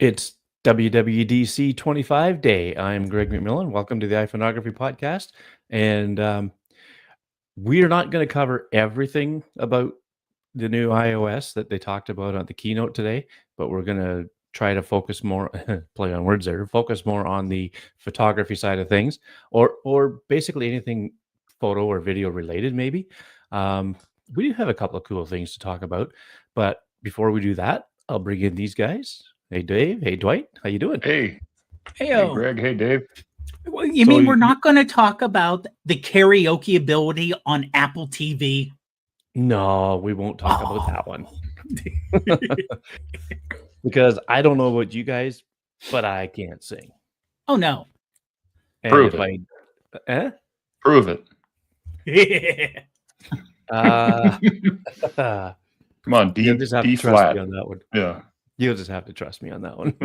It's WWDC25 day. I'm Greg McMillan. Welcome to the iPhoneography podcast. And we are not going to cover everything about the new iOS that they talked about on the keynote today, but we're going to try to focus more, play on words there, focus more on the photography side of things, or basically anything photo or video related, maybe. We do have a couple of cool things to talk about, but before we do that, I'll bring in these guys. Hey, Dave. Hey, Dwight. How you doing? Hey, hey, Heyo. Greg. Hey, Dave. Well, you So mean you- we're not going to talk about the karaoke ability on Apple TV? No, we won't talk about that one because I don't know about you guys, but I can't sing. Oh no. And Prove if I, Prove it. Come on, you'll just have D to trust flat. me on that one. Yeah. You'll just have to trust me on that one.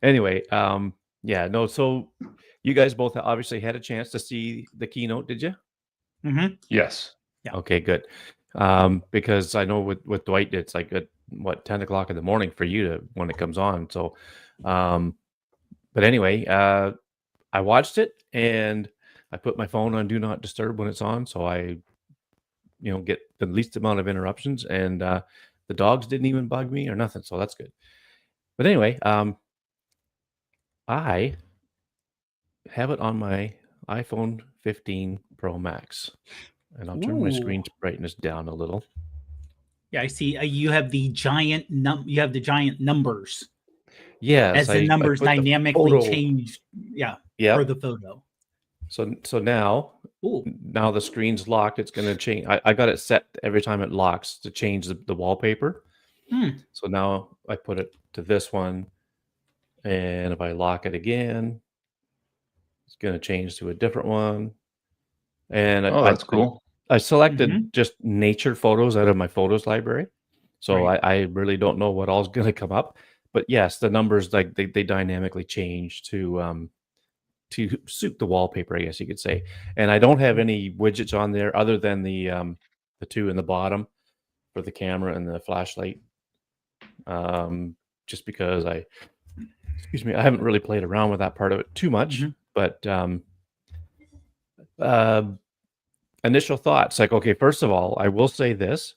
Anyway, yeah, no. So you guys both obviously had a chance to see the keynote, did you? Mhm. Yes. Yeah. Okay, good. Because I know with Dwight, it's like at 10 o'clock in the morning for you to when it comes on. So, but anyway, I watched it and I put my phone on do not disturb when it's on, so I, get the least amount of interruptions. And the dogs didn't even bug me or nothing, so that's good. But anyway, I have it on my iPhone 15 Pro Max, and I'll turn my screen Ooh. brightness down a little. Yeah, I see. You have the giant numbers Yes, as the I numbers put the dynamically photo. changed. Yeah, Yep. for the photo. So now Ooh. the screen's locked. It's going to change. I got it set every time it locks to change the wallpaper. Hmm. So now I put it to this one, and if I lock it again, it's going to change to a different one. And Oh, that's cool. I selected Mhm. just nature photos out of my photos library. So Right. I really don't know what all's going to come up. But yes, the numbers like they dynamically change to suit the wallpaper, I guess you could say. And I don't have any widgets on there other than the two in the bottom for the camera and the flashlight. Just because I haven't really played around with that part of it too much. Mhm. But initial thoughts, like, okay, first of all, I will say this.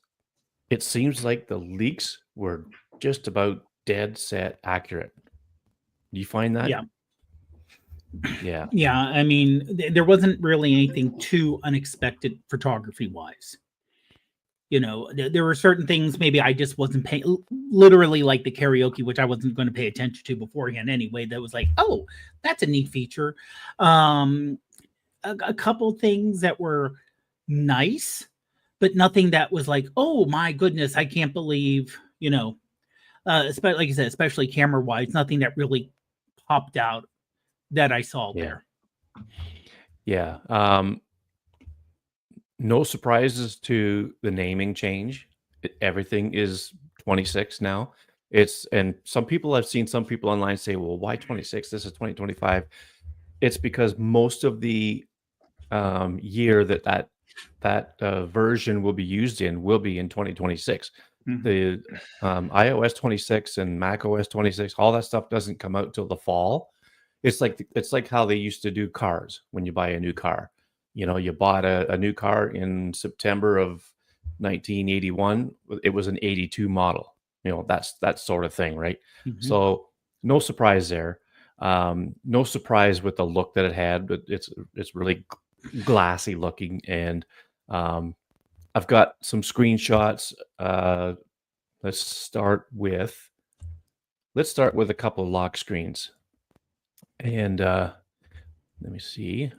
It seems like the leaks were just about dead set accurate. Do you find that? Yeah. Yeah. Yeah, I mean, there wasn't really anything too unexpected photography wise. There were certain things maybe I just wasn't paying, literally like the karaoke, which I wasn't going to pay attention to beforehand anyway. That was like, oh, that's a neat feature. A couple things that were nice, but nothing that was like, oh my goodness, I can't believe, especially like you said, especially camera wise, nothing that really popped out that I saw Yeah. there. Yeah. No surprises to the naming change. Everything is 26 now. And I've seen some people online say, well, why 26? This is 2025. It's because most of the year that version will be used in will be in 2026. Mhm. The iOS 26 and Mac OS 26, all that stuff doesn't come out till the fall. It's like how they used to do cars when you buy a new car. You bought a new car in September of 1981. It was an 82 model. That's that sort of thing, right? Mhm. So no surprise there. No surprise with the look that it had, but it's really glassy looking. And I've got some screenshots. Let's start with a couple of lock screens. And let me see.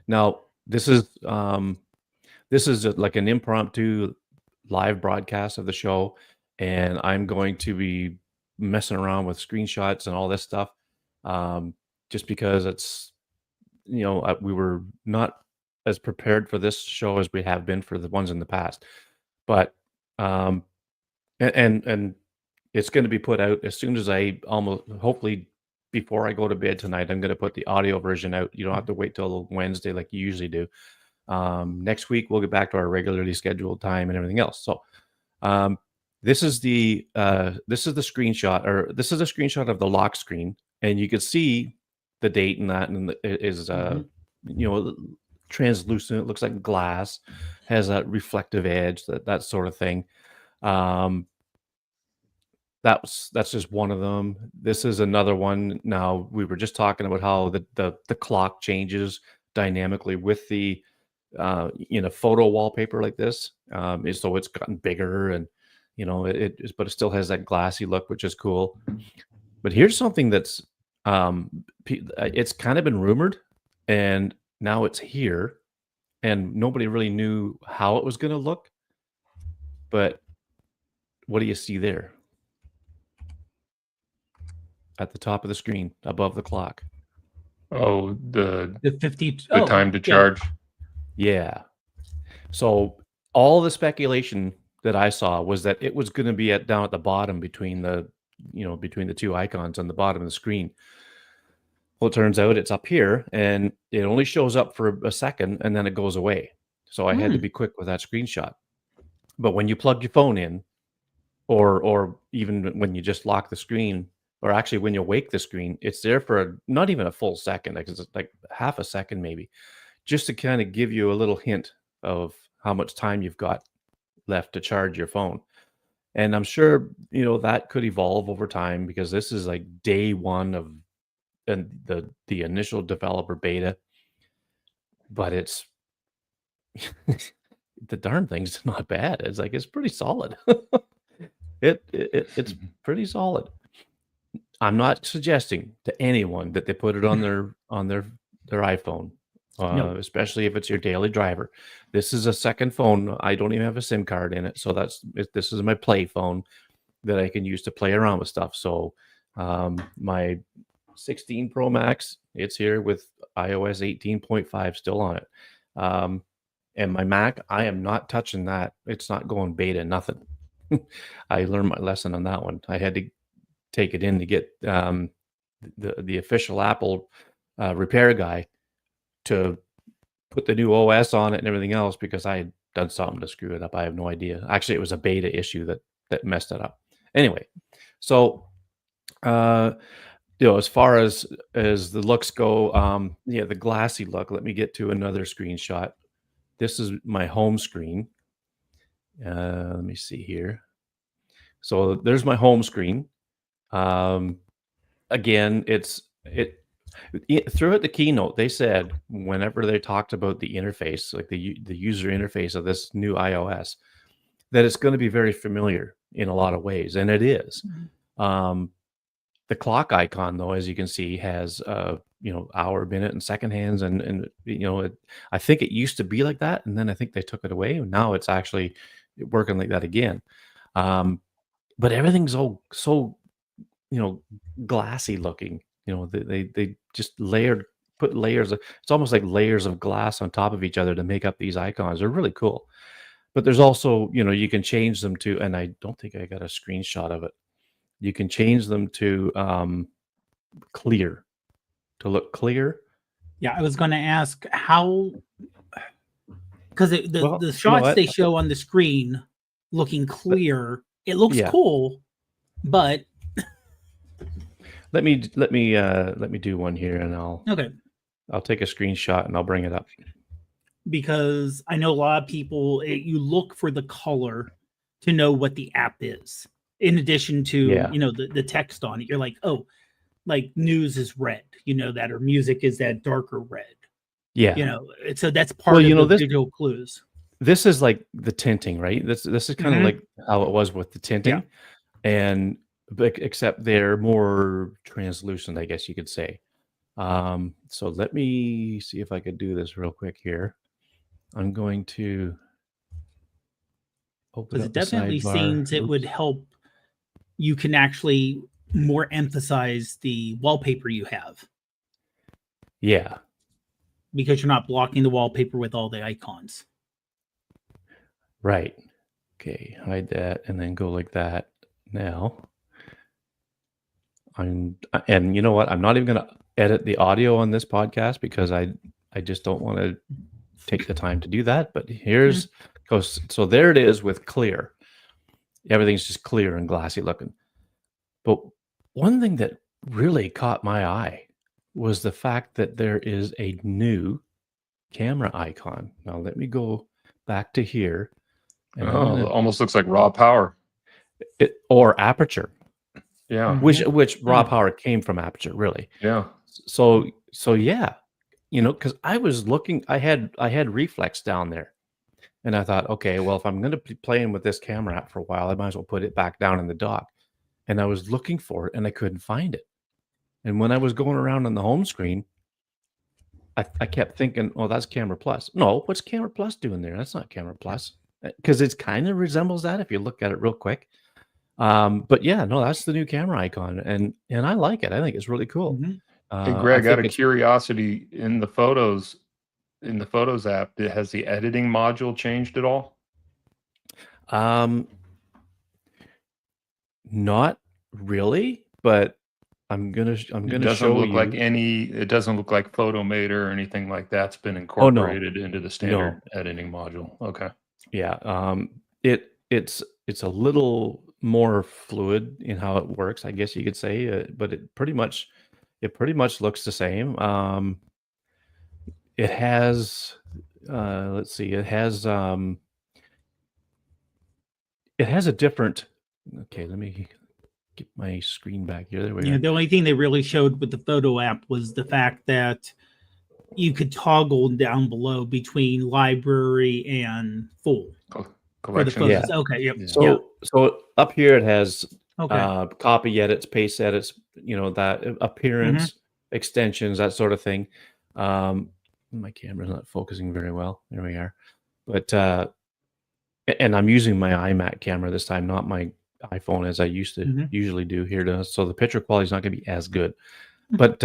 Now this is like an impromptu live broadcast of the show, and I'm going to be messing around with screenshots and all this stuff, just because it's we were not as prepared for this show as we have been for the ones in the past, but and it's going to be put out as soon as hopefully before I go to bed tonight. I'm going to put the audio version out. You don't have to wait till Wednesday like you usually do. Next week we'll get back to our regularly scheduled time and everything else. So this is the screenshot, or this is a screenshot of the lock screen, and you can see the date and that, and it is you know, translucent. It looks like glass, has that reflective edge, that sort of thing. That's just one of them. This is another one. Now, we were just talking about how the clock changes dynamically with the in a photo wallpaper like this. So it's gotten bigger, and you know, but it still has that glassy look, which is cool. But here's something that's it's kind of been rumored, and now it's here, and nobody really knew how it was going to look. But what do you see there? At the top of the screen, above the clock. Oh, the 50. time to charge. Yeah. So all the speculation that I saw was that it was going to be down at the bottom between the two icons on the bottom of the screen. Well, it turns out it's up here, and it only shows up for a second, and then it goes away. So I had to be quick with that screenshot. But when you plug your phone in, or even when you just lock the screen, or actually when you wake the screen, it's there for not even a full second, like it's like half a second maybe, just to kind of give you a little hint of how much time you've got left to charge your phone. And I'm sure, you know, that could evolve over time, because this is like day one of the initial developer beta. But it's the darn thing's not bad. It's like, it's pretty solid. It's pretty solid. I'm not suggesting to anyone that they put it on their iPhone, No. especially if it's your daily driver. This is a second phone. I don't even have a SIM card in it, so this is my play phone that I can use to play around with stuff. So my 16 Pro Max, it's here with iOS 18.5 still on it. And my Mac, I am not touching that. It's not going beta, nothing. I learned my lesson on that one. I had to take it in to get the official Apple repair guy to put the new OS on it and everything else, because I had done something to screw it up. I have no idea. Actually, it was a beta issue that messed it up. Anyway, so you know, as far as the looks go, yeah, the glassy look. Let me get to another screenshot. This is my home screen. Let me see here. So there's my home screen. Again, throughout the keynote, they said whenever they talked about the interface, like the user interface of this new iOS, that it's going to be very familiar in a lot of ways, and it is. The clock icon, though, as you can see, has you know, hour, minute, and second hands, and you know, I think it used to be like that, and then I think they took it away, and now it's actually working like that again. But everything's so you know, glassy looking. You know, they just put layers of, it's almost like layers of glass on top of each other to make up these icons. They're really cool. But there's also, you know, you can change them to, and I don't think I got a screenshot of it. You can change them to clear, to look clear. Yeah, I was going to ask how, because the You know shots what? they show on the screen looking clear, it looks Yeah. cool, but Let me do one here, and I'll take a screenshot and I'll bring it up. because I know a lot of people, you look for the color to know what the app is. In addition to, Yeah. you know, the text on it, you're like, oh, like news is red, you know that, or music is that darker red, Yeah. you know. So that's part Well, of you know, the visual clues. This is like the tinting, right? This is kind of Mhm. like how it was with the tinting, and except they're more translucent, I guess you could say. So let me see if I could do this real quick here. I'm going to open Because up it the definitely sidebar. seems it would help. You can actually more emphasize the wallpaper you have, Yeah. because you're not blocking the wallpaper with all the icons. Right. Okay. Hide that and then go like that. Now, and you know what? I'm not even going to edit the audio on this podcast, because I just don't want to take the time to do that. But here's goes. So there it is with clear. Everything's just clear and glassy looking. But one thing that really caught my eye was the fact that there is a new camera icon. Now let me go back to here. And Oh, it almost looks like raw power. or aperture. Yeah. Which raw power came from aperture, really. Yeah. So yeah, because I was looking, I had reflex down there, and I thought, okay, well, if I'm going to be playing with this camera app for a while, I might as well put it back down in the dock. And I was looking for it, and I couldn't find it. And when I was going around on the home screen, I kept thinking, oh, that's Camera Plus. No, what's Camera Plus doing there? That's not Camera Plus, because it kind of resembles that if you look at it real quick. But yeah, no, that's the new camera icon, and I like it. I think it's really cool. Hey, Greg, out of curiosity, in the Photos app, has the editing module changed at all? Not really, but I'm gonna show you. It doesn't look like Photomator or anything like that's been incorporated into the standard editing module. Okay. Yeah. It's a little more fluid in how it works, I guess you could say, but it pretty much looks the same. It has let's see, it has a different. Okay, let me get my screen back here. There we are. The only thing they really showed with the photo app was the fact that you could toggle down below between library and full collection. For the photos. Okay. Yep. So up here it has copy edits, paste edits, that appearance, extensions, that sort of thing. My camera's not focusing very well. There we are. But and I'm using my iMac camera this time, not my iPhone as I used to usually do here, so the picture quality is not going to be as good. But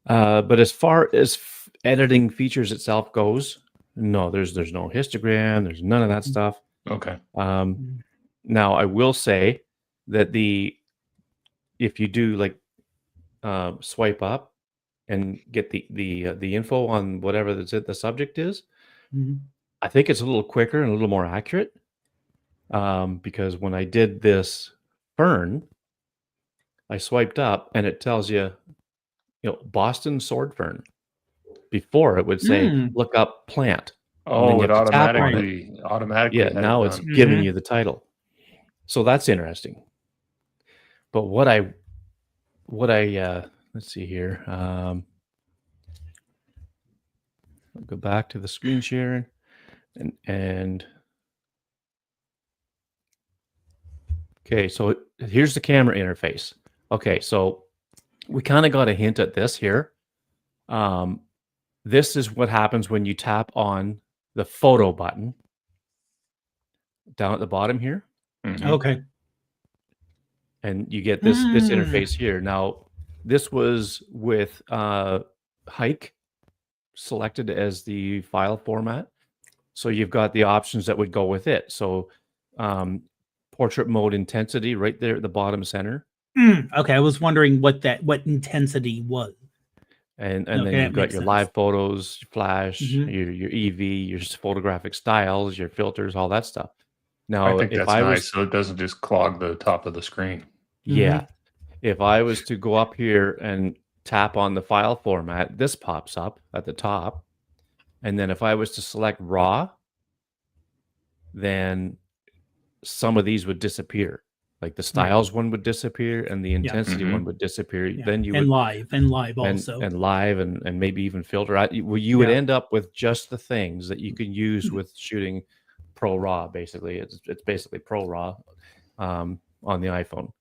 as far as editing features itself goes, no, there's no histogram, there's none of that stuff. Okay. Now I will say that if you do like swipe up and get the info on whatever the subject is, I think it's a little quicker and a little more accurate. Because when I did this fern, I swiped up and it tells you, Boston sword fern. Before it would say, look up plant. Oh, it automatically. Yeah, now it's giving you the title. So that's interesting. But what I let's see here. I'll go back to the screen sharing and okay, so here's the camera interface. Okay, so we kind of got a hint at this here. This is what happens when you tap on the photo button down at the bottom here. Okay. And you get this interface here. Now, this was with Hike selected as the file format. So you've got the options that would go with it. So portrait mode intensity right there at the bottom center. Okay, I was wondering what intensity was. And then you've got your live photos, flash, your EV, your photographic styles, your filters, all that stuff. Now, I think that's nice, so it doesn't just clog the top of the screen. Yeah. If I was to go up here and tap on the file format, this pops up at the top. And then if I was to select RAW, then some of these would disappear. Like the styles one would disappear and the intensity one would disappear. Then you would live also and live and maybe even filter. You would end up with just the things that you can use with shooting Pro RAW. Basically, it's basically Pro RAW on the iPhone.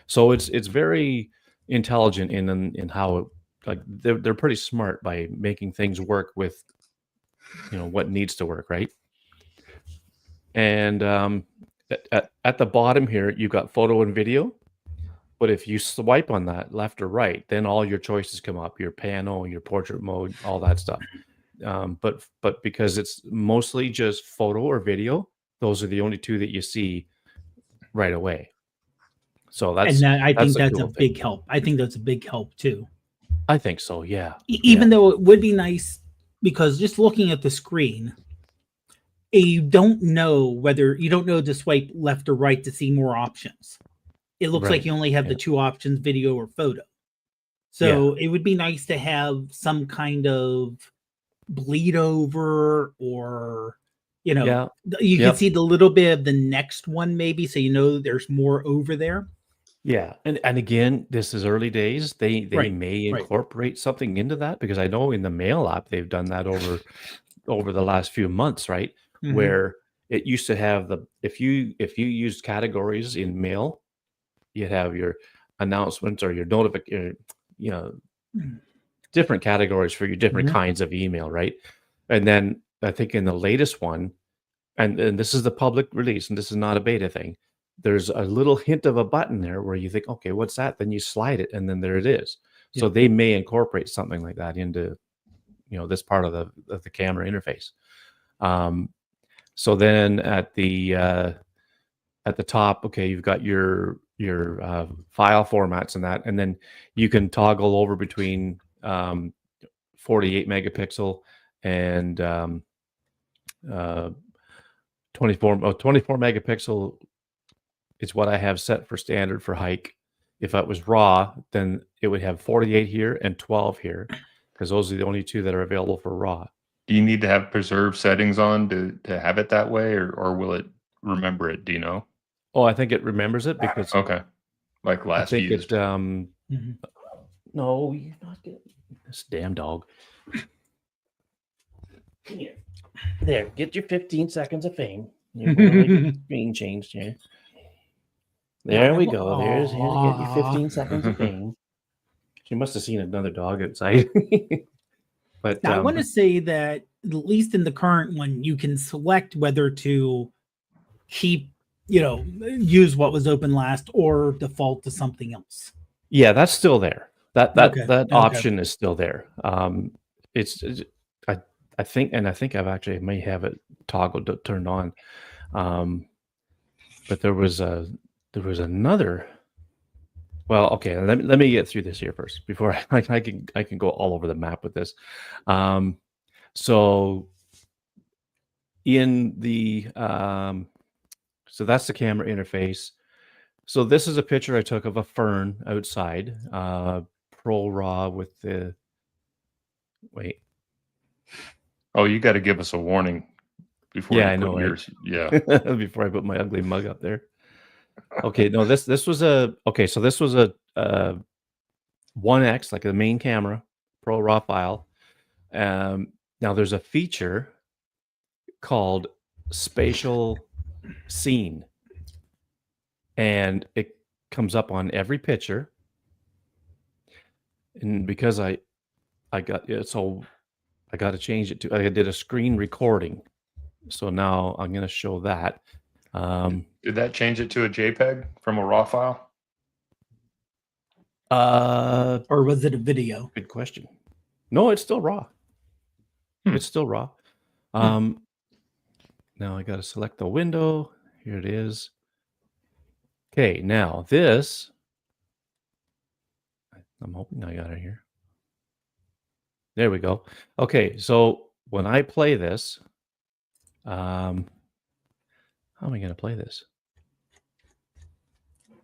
So it's very intelligent in how they're pretty smart by making things work with what needs to work, right? And at the bottom here, you've got photo and video. But if you swipe on that left or right, then all your choices come up, your pano, your portrait mode, all that stuff. But because it's mostly just photo or video, those are the only two that you see right away. So I think that's a big help. I think that's a big help too. I think so, yeah. Even though it would be nice, because just looking at the screen, you don't know to swipe left or right to see more options. It looks like Right. you only have the Yeah. two options, video or photo. Yeah. So it would be nice to have some kind of bleed over, or Yeah. you can Yep. see the little bit of the next one maybe, so there's more over there. Yeah. And again, this is early days. They Right. may Right. incorporate something into that, because I know in the mail app they've done that over the last few months, right? Mhm. Where it used to have if you used categories in mail, you'd have your announcements or your notification, Mhm. different categories for your different Mhm. kinds of email, right? And then I think in the latest one, and this is the public release, and this is not a beta thing, there's a little hint of a button there where you think, okay, what's that? Then you slide it, and then there it is. So Yeah. they may incorporate something like that into this part of the camera interface. So then at the top, okay, you've got your file formats and that, and then you can toggle over between 48 megapixel and 24 megapixel is what I have set for standard for hike. If it was RAW, then it would have 48 here and 12 here, because those are the only two that are available for RAW. Do you need to have preserved settings on to have it that way, or will it remember it? Do you know? Oh, I think it remembers it because Okay, like I last think used. Mhm. no, you're not getting this damn dog. Here. There, get your 15 seconds of fame. You're going to get your screen changed here. There we go. Here's to get your 15 seconds of fame. She must have seen another dog outside. But Now, I want to say that at least in the current one, you can select whether to keep, use what was open last or default to something else. yeah, that's still there. That Okay. option is still there. It's I think, and I think I may have it toggled turned on. But there was another. Well, okay, let me get through this here first before I can go all over the map with this. So in the so that's the camera interface. So this is a picture I took of a fern outside, Pro Raw with the wait. Oh, you got to give us a warning before Yeah, you I know, put right? yours. Yeah. Before I put my ugly mug up there. Okay, no, this was a so this was a 1X, like the main camera, Pro Raw file. Now there's a feature called spatial scene, and it comes up on every picture. And because I got it, so I got to change it to, I did a screen recording. So now I'm going to show that. Did that change it to a JPEG from a RAW file? Or was it a video? Good question. No, it's still raw. It's still raw. Now I got to select the window. Here it is. Okay, now this, I'm hoping I got it here. There we go. Okay, so when I play this, how am I going to play this?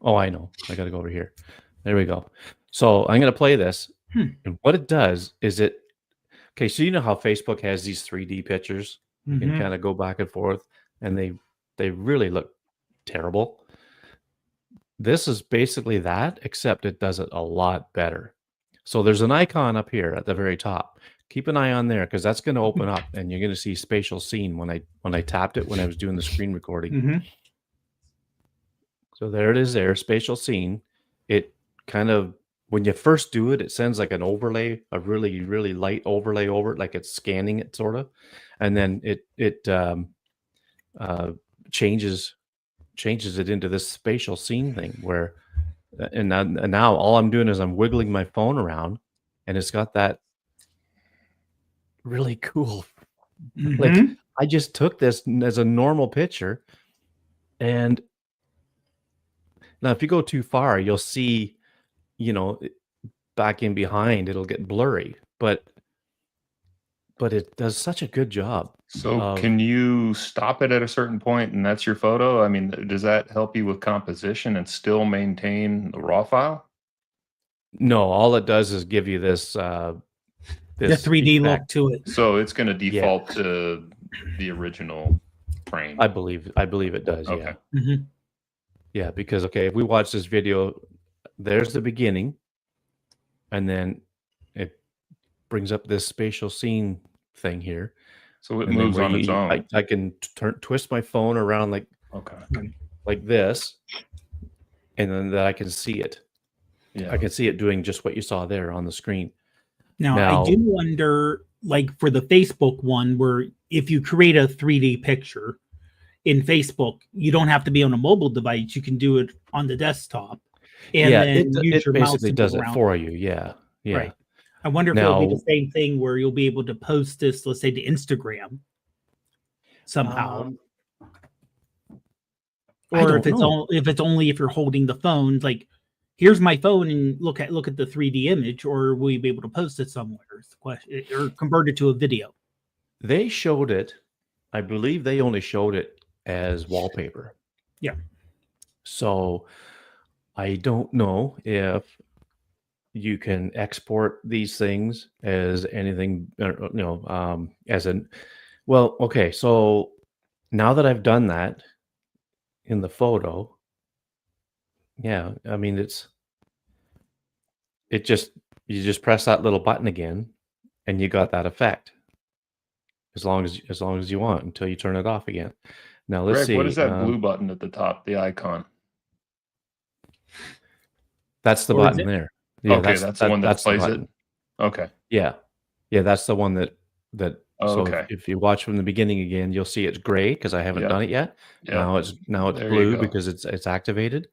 Oh, I know. I got to go over here. There we go. So I'm going to play this. And what it does is okay, so you know how Facebook has these 3D pictures? You can kind of go back and forth, and they really look terrible. This is basically that, except it does it a lot better. So there's an icon up here at the very top. Keep an eye on there, because that's going to open up, and you're going to see spatial scene when I tapped it when I was doing the screen recording. So there it is there, spatial scene. It kind of, when you first do it, it sends like an overlay, a really, really light overlay over it, like it's scanning it sort of. And then it changes it into this spatial scene thing where, and now all I'm doing is I'm wiggling my phone around, and it's got that really cool, like I just took this as a normal picture, and now if you go too far, you'll see, back in behind, it'll get blurry. But but it does such a good job. So can you stop it at a certain point and that's your photo? I mean, does that help you with composition and still maintain the raw file? No, all it does is give you this The 3D look effect. to it. So it's going to default to the original frame. I believe it does. Okay. Yeah. Mhm. Yeah, because if we watch this video, there's the beginning, and then it brings up this spatial scene thing here. So it And then moves where on its own. I can twist my phone around like this, and then that I can see it. Yeah. I can see it doing just what you saw there on the screen. Now, I do wonder, like for the Facebook one, where if you create a 3D picture in Facebook, you don't have to be on a mobile device. You can do it on the desktop. And then use your mouse basically does it for you. Yeah. Yeah. Right. I wonder if it'll be the same thing where you'll be able to post this, let's say, to Instagram somehow. Or if it's only if you're holding the phone, like here's my phone and look at the 3D image, or will you be able to post it somewhere? Is the question, or convert it to a video? They showed it. I believe they only showed it as wallpaper. Yeah. So I don't know if you can export these things as anything, okay. So now that I've done that in the photo, yeah, I mean, you just press that little button again and you got that effect as long as you want until you turn it off again. Now let's see. What is that blue button at the top, the icon? That's the button there. Yeah, okay, that's the one that plays it. Okay. Yeah. Yeah, that's the one that so if you watch from the beginning again, you'll see it's gray because I haven't done it yet. Now it's blue because it's activated.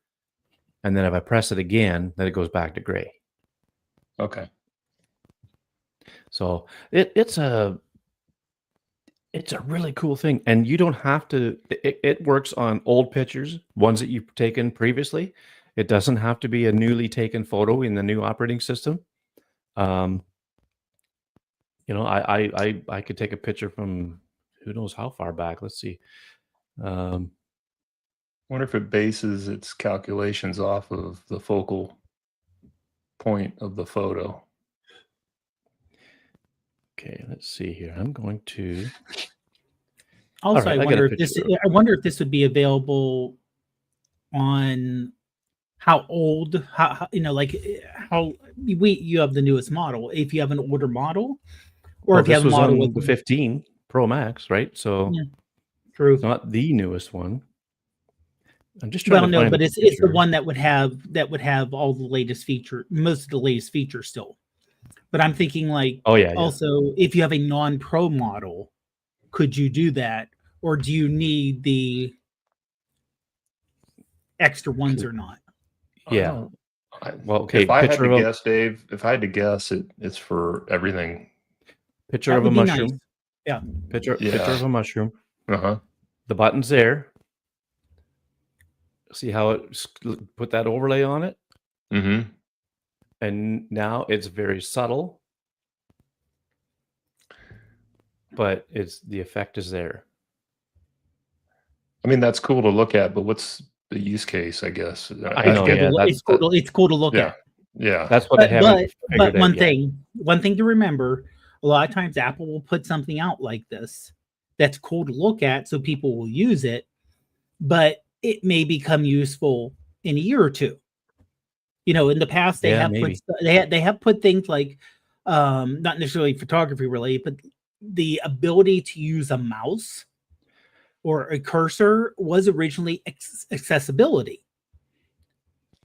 And then if I press it again, then it goes back to gray. Okay. So it's a really cool thing. And you don't have to it works on old pictures, ones that you've taken previously. It doesn't have to be a newly taken photo in the new operating system. I could take a picture from who knows how far back. Let's see. I wonder if it bases its calculations off of the focal point of the photo. Okay, let's see here. I'm going to. Also, I wonder if this would be available on how old, you have the newest model. If you have an older model, or if you have a model with the 15 Pro Max, right? So true. It's not the newest one. I'm just trying to find but it's the one that would have all the latest most of the latest features still. But I'm thinking also if you have a non-pro model, could you do that, or do you need the extra ones or not? Yeah. Well, okay. If I had to guess, Dave, it's for everything. Picture of a mushroom. Nice. Yeah. Picture of a mushroom. Uh-huh. The button's there. See how it put that overlay on it? Mm-hmm. And now it's very subtle, but the effect is there. I mean, that's cool to look at, but what's the use case, I guess? I know. It's cool to look at. Yeah. That's what I haven't But one thing to remember, a lot of times Apple will put something out like this that's cool to look at, so people will use it, but it may become useful in a year or two. In the past they have put things like not necessarily photography related, but the ability to use a mouse or a cursor was originally accessibility.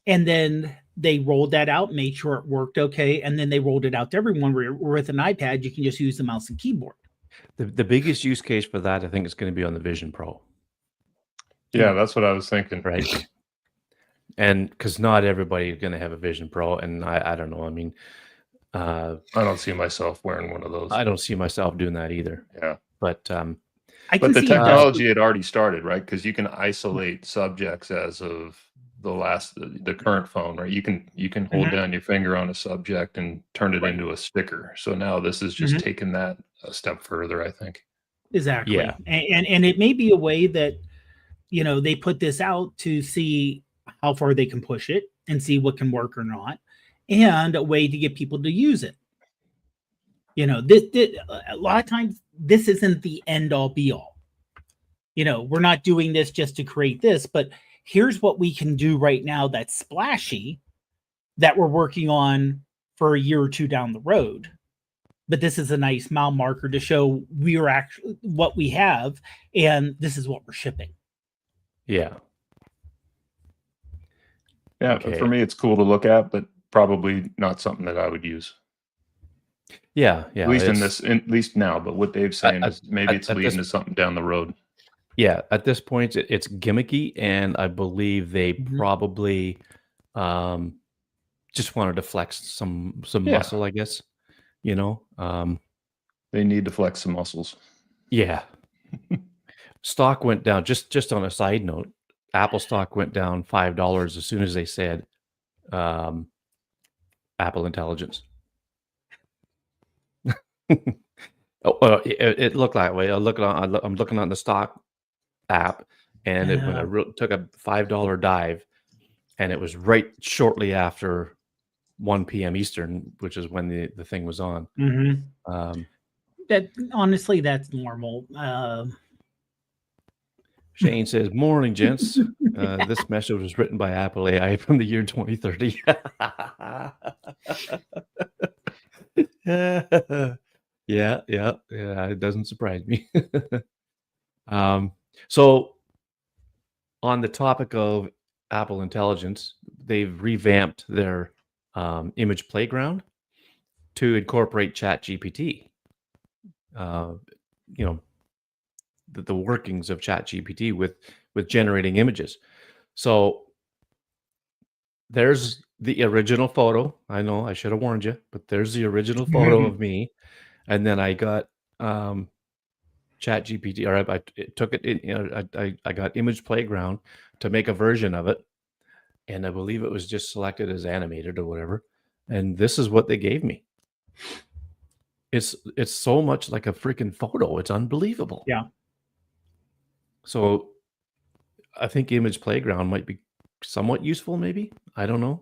And then they rolled that out, made sure it worked okay, and then they rolled it out to everyone where with an iPad you can just use the mouse and keyboard. The biggest use case for that, I think, is going to be on the Vision Pro. Yeah, that's what I was thinking. Right. And because not everybody is going to have a Vision Pro, and I don't know. I mean, I don't see myself wearing one of those. I don't see myself doing that either. Yeah, but the technology had already started, right? Because you can isolate subjects as of the current phone, right? You can hold down your finger on a subject and turn it into a sticker. So now this is just taking that a step further, I think. Exactly. Yeah. And it may be a way that, they put this out to see how far they can push it and see what can work or not, and a way to get people to use it. This a lot of times this isn't the end all be all. We're not doing this just to create this, but here's what we can do right now that's splashy that we're working on for a year or two down the road. But this is a nice mile marker to show we are actually what we have, and this is what we're shipping. Yeah. Yeah, Okay. for me, it's cool to look at, but probably not something that I would use. Yeah. At least at least now. But what Dave's saying is maybe it's leading to something down the road. Yeah, at this point, it's gimmicky, and I believe they probably just wanted to flex some muscle, I guess. They need to flex some muscles. Yeah. Stock went down. Just on a side note, Apple stock went down $5 as soon as they said Apple Intelligence. It looked that way. I'm looking on the stock app, and it took a $5 dive, and it was right shortly after 1 p.m. Eastern, which is when the thing was on. That honestly, that's normal. Shane says, "Morning, gents. This message was written by Apple AI from the year 2030." Yeah. It doesn't surprise me. So, on the topic of Apple Intelligence, they've revamped their image playground to incorporate ChatGPT. The workings of ChatGPT with generating images. So there's the original photo. I know I should have warned you, but there's the original photo of me, and then I got ChatGPT, or I took it. I got Image Playground to make a version of it, and I believe it was just selected as animated or whatever. And this is what they gave me. It's so much like a freaking photo. It's unbelievable. Yeah. So I think Image Playground might be somewhat useful, maybe. I don't know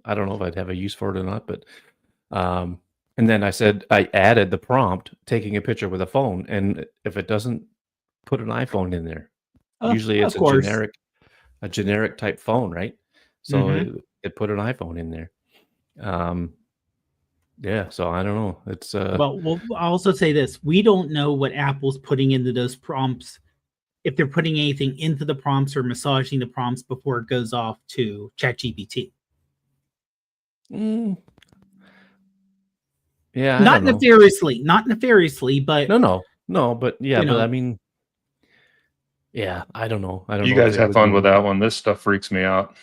if I'd have a use for it or not, but and then I said I added the prompt taking a picture with a phone, and if it doesn't put an iPhone in there, usually it's a generic type phone, right? So it put an iPhone in there. Yeah, so I don't know. It's well, I'll also say this: we don't know what Apple's putting into those prompts, if they're putting anything into the prompts or massaging the prompts before it goes off to ChatGPT. Yeah, not nefariously, but no, but yeah, but I mean, yeah, I don't know. You guys have fun with that one. This stuff freaks me out.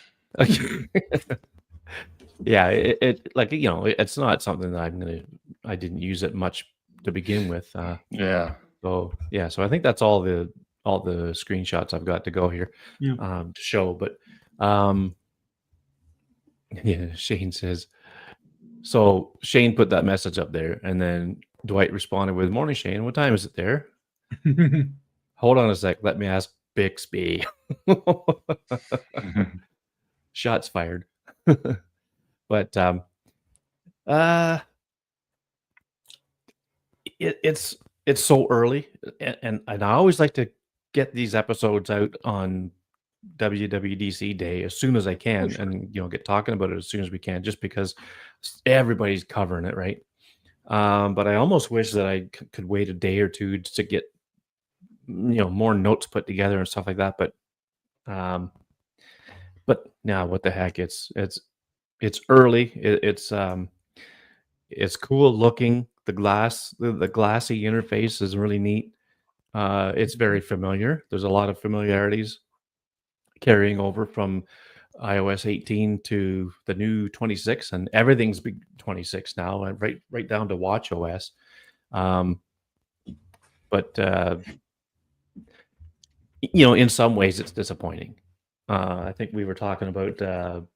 Yeah, it's not something that I didn't use it much to begin with. Yeah. So I think that's all the screenshots I've got to go here to show. But yeah, Shane says. So Shane put that message up there, and then Dwight responded with, "Morning, Shane. What time is it there?" Hold on a sec. Let me ask Bixby. Shots fired. But it's so early, and I always like to get these episodes out on WWDC day as soon as I can, and get talking about it as soon as we can, just because everybody's covering it, right? But I almost wish that I could wait a day or two to get more notes put together and stuff like that. But now, what the heck? It's early. It's cool looking. The glassy interface is really neat. It's very familiar. There's a lot of familiarities carrying over from iOS 18 to the new 26, and everything's big 26 now, and right down to watchOS. But in some ways, it's disappointing. I think we were talking about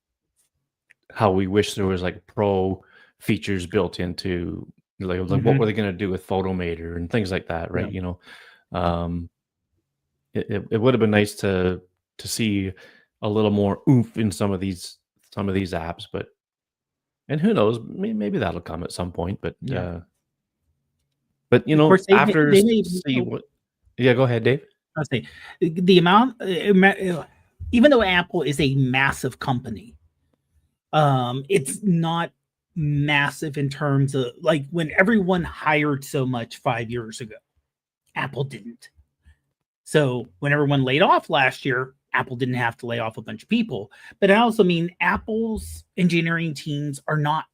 how we wish there was like pro features built into Like what Mhm. were they going to do with Photomator and things like that, right? Yeah. It would have been nice to see a little more oomph in some of these apps, and who knows, maybe that'll come at some point. But Yeah. Of know, course, after they may. see what. Yeah, go ahead, Dave. I'll say the amount, even though Apple is a massive company, it's not massive in terms of like when everyone hired so much 5 years ago, Apple didn't. So when everyone laid off last year, Apple didn't have to lay off a bunch of people. But I also mean Apple's engineering teams are not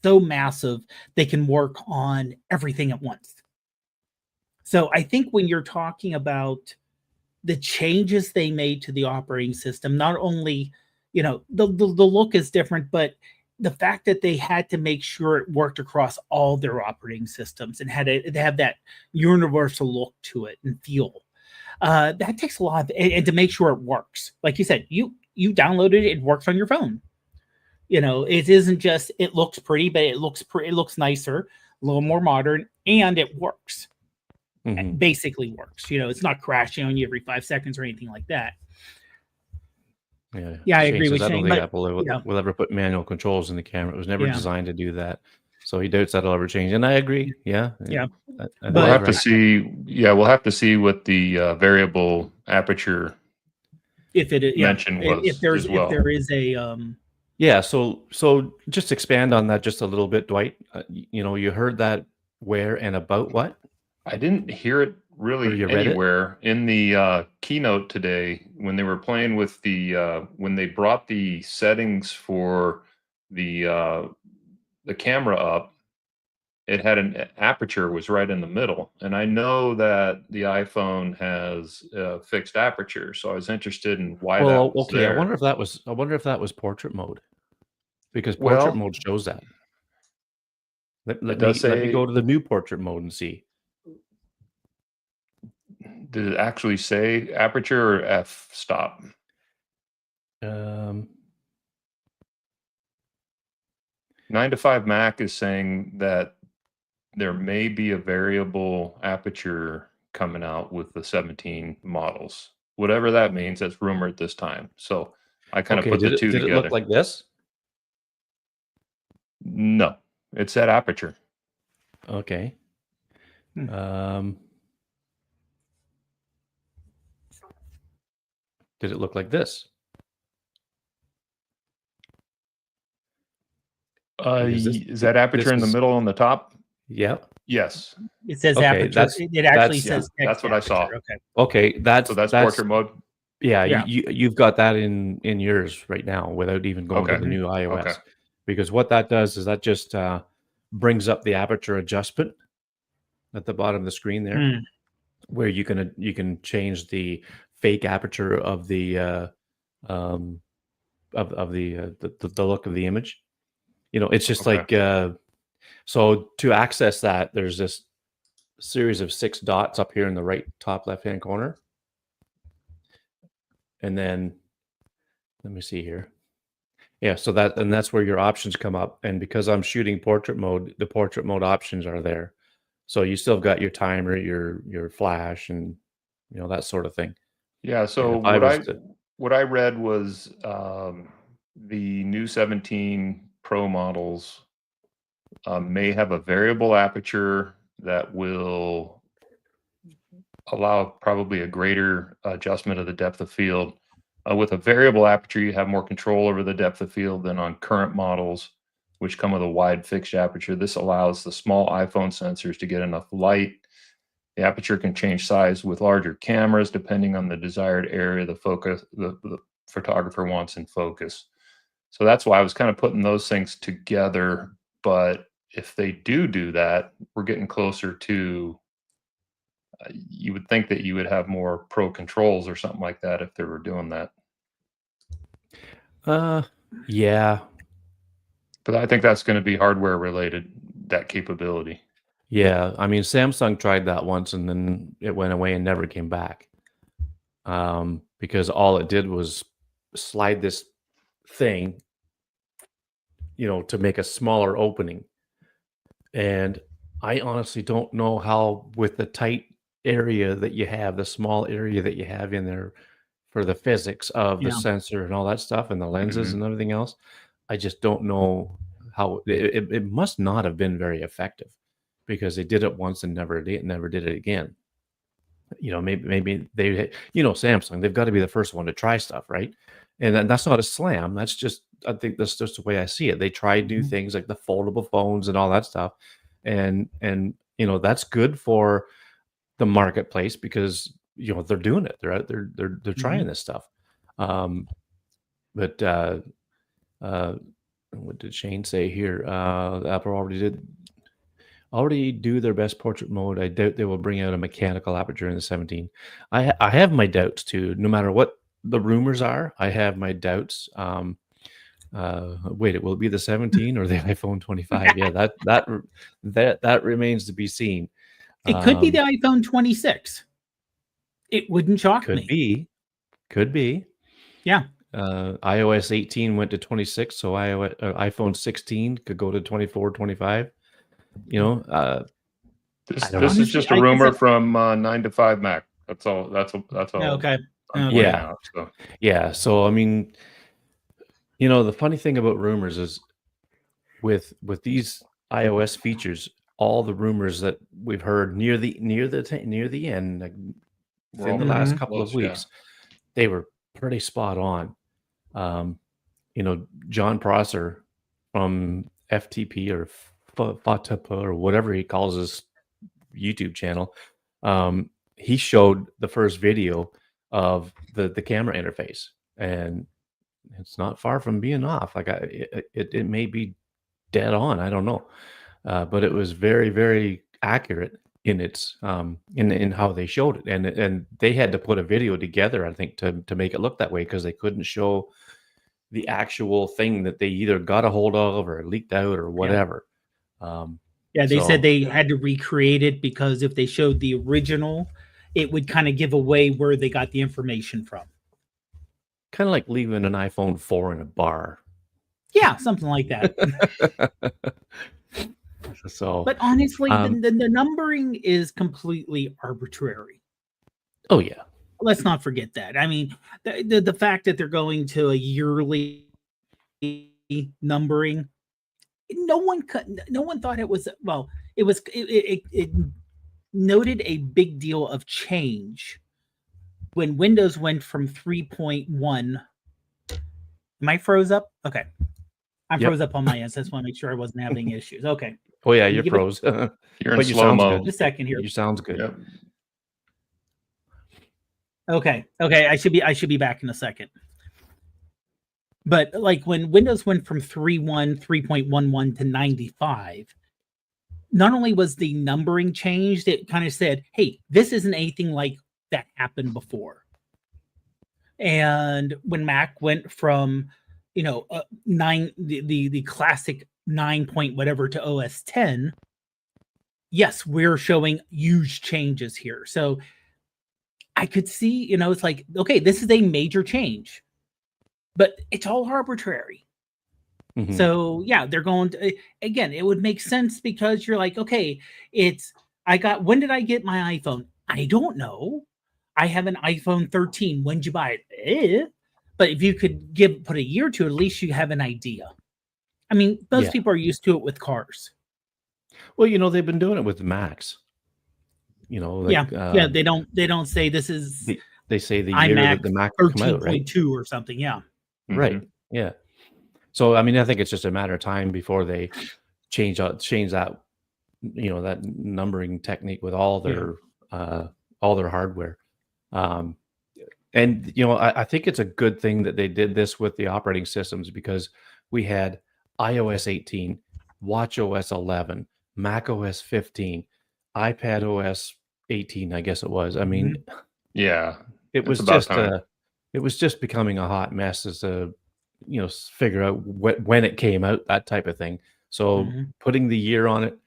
so massive they can work on everything at once. So I think when you're talking about the changes they made to the operating system, not only, the look is different, but the fact that they had to make sure it worked across all their operating systems and had to have that universal look to it and feel. That takes a lot and to make sure it works. Like you said, you downloaded it works on your phone. It isn't just it looks pretty, but it looks nicer, a little more modern, and it works. Mhm. Basically works. It's not crashing on you every 5 seconds or anything like that. Yeah, I agree with I don't Shane, think but Apple yeah, will ever put manual controls in the camera. It was never yeah, designed to do that. So he doubts that'll ever change. And I agree. Yeah. yeah. I think We'll But have to right. see. Yeah, we'll have to see what the variable aperture if it, yeah, mention if was as well. there is a, Yeah. So just expand on that just a little bit, Dwight. You heard that where and about what? I didn't hear it Or really you read it? anywhere in the keynote today when they were playing with when they brought the settings for the camera up. It had an aperture was right in the middle, and I know that the iPhone has a fixed aperture, so I was interested in why that Well, was okay. I there. wonder if that was portrait mode, because portrait Well, mode shows that. Let, it let does me let me say. go to the new portrait mode and see. Did it actually say aperture or f stop? Um, 9 to 5 Mac is saying that there may be a variable aperture coming out with the 17 models. Whatever that means, that's rumored this time. So I kind of okay. put the two Did it look together. like this? No, it's that aperture. Okay. Hmm. Did it look like this? Because Is that aperture this in the was, middle on the top? yeah. Yes. it says Okay, aperture. It actually that's says That's text what I saw. aperture. Okay. okay. So that's portrait mode. Yeah. Yeah. You've got that in yours right now without even going to Okay. the new iOS. Okay. Because what that does is that just brings up the aperture adjustment at the bottom of the screen there, Hmm. where you can change the fake aperture of the of the look of the image. It's just Okay. like so to access that, there's this series of 6 dots up here in the right top left hand corner, and then let me see here. Yeah, so that's where your options come up, and because I'm shooting portrait mode, the portrait mode options are there. So you still got your timer, your flash, and that sort of thing. Yeah. And So if I was to, what I read was the new 17 Pro models may have a variable aperture that will allow probably a greater adjustment of the depth of field. With a variable aperture, you have more control over the depth of field than on current models, which come with a wide fixed aperture. This allows the small iPhone sensors to get enough light. The aperture can change size with larger cameras depending on the desired area the photographer wants in focus. So that's why I was kind of putting those things together. But if they do that, we're getting closer to. You would think that you would have more pro controls or something like that if they were doing that. yeah, But I think that's going to be hardware related, that capability. yeah. I mean, Samsung tried that once, and then it went away and never came back. Because all it did was slide this thing, to make a smaller opening. And I honestly don't know how, with the tight area that you have, the small area that you have in there for the physics of the Yeah. sensor and all that stuff and the lenses Mhm. and everything else, I just don't know how it must not have been very effective because they did it once and never did it again. Maybe they, Samsung, they've got to be the first one to try stuff, right? And then that's not a slam. That's just, I think that's just the way I see it. They try new Mhm. things like the foldable phones and all that stuff, and that's good for the marketplace because they're doing it. They're out there. They're trying Mhm. this stuff. Um, but uh, what did Shane say here? Apple already do their best portrait mode. I doubt they will bring out a mechanical aperture in the 17. I have my doubts too. No matter what the rumors are, I have my doubts. Wait, will it be the 17 or the iPhone 25? Yeah, that remains to be seen. It could be the Um, iPhone 26. It wouldn't shock could me. be. Yeah. iOS 18 went to 26, so iPhone 16 could go to 24, 25. I This don't know. this is Honestly, just a I guess rumor from 9 to 5 Mac. That's all. That's yeah, all okay. I'm Okay. pointing Yeah, out. So yeah. So I mean, the funny thing about rumors is with these iOS features, all the rumors that we've heard near the end, like we're within all the pretty last Mhm. couple of close. Yeah. weeks, they were pretty spot on. Um, John Prosser from FTP or FATP or whatever he calls his YouTube channel, he showed the first video of the camera interface, and it's not far from being off. Like it may be dead on. I don't know, but it was very very accurate in its in how they showed it, and they had to put a video together, I think, to make it look that way because they couldn't show the actual thing that they either got a hold of or leaked out or Yeah. whatever. Um, Yeah, they said so they had to recreate it because if they showed the original, it would kind of give away where they got the information from. kind of like leaving an iPhone 4 in a bar. Yeah, something like that. So, But honestly, um, the numbering is completely arbitrary. oh yeah, Let's not forget that. I mean, the fact that they're going to a yearly numbering, no one thought it was well. It noted a big deal of change when Windows went from 3.1. Am I froze up? Okay. I'm yep. froze up on my end. So I just want to make sure I wasn't having issues. Okay. Oh yeah, Can you you're give it froze, You're in but you slow sounds mo. good. a second here? You sounds good. Yep. Okay. Okay. I should be back in a second. But like when Windows went from 3.11 to 95, not only was the numbering changed, it kind of said, hey, this isn't anything like that happened before. And when Mac went from, the classic 9 point whatever to OS 10, yes, we're showing huge changes here. So I could see, it's like, okay, this is a major change, but it's all arbitrary. Mhm. So yeah, they're going to, again, it would make sense because you're like, okay, when did I get my iPhone? I don't know. I have an iPhone 13. When did you buy it? But if you could put a year to it, at least you have an idea. I mean, most Yeah. people are used to it with cars. Well, they've been doing it with the Macs. Yeah. They don't say this is they say the year iMac that the Mac will come out, right? 13.2 or something. Yeah. Right. Yeah. So I mean, I think it's just a matter of time before they change that that numbering technique with all their hardware. And I think it's a good thing that they did this with the operating systems because we had iOS 18, watchOS 11, macOS 15, iPad OS 18, I guess it was. I mean, Yeah. it It's was about just time. it was just becoming a hot mess as to figure out when it came out, that type of thing. So Mhm. putting the year on it,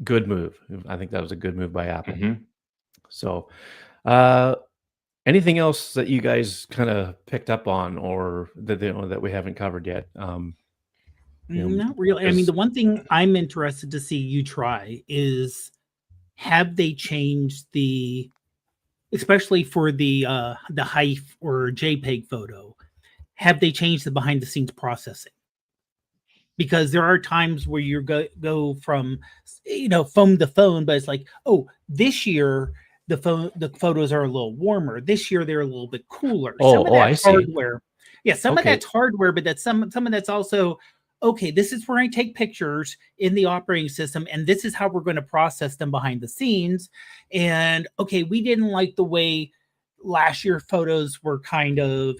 good move. I think that was a good move by Apple. Mhm. So anything else that you guys kind of picked up on or that we haven't covered yet? Not really. I mean, the one thing I'm interested to see you try is, have they changed the, especially for the HEIF or JPEG photo, have they changed the behind the scenes processing? Because there are times where you go from, phone to phone, but it's like, oh, this year the photos are a little warmer. This year they're a little bit cooler. Some of I that's see. hardware. Yeah, some of Okay. that's hardware, but that's some of that's also, okay, this is where I take pictures in the operating system, and this is how we're going to process them behind the scenes. And okay, we didn't like the way last year photos were kind of,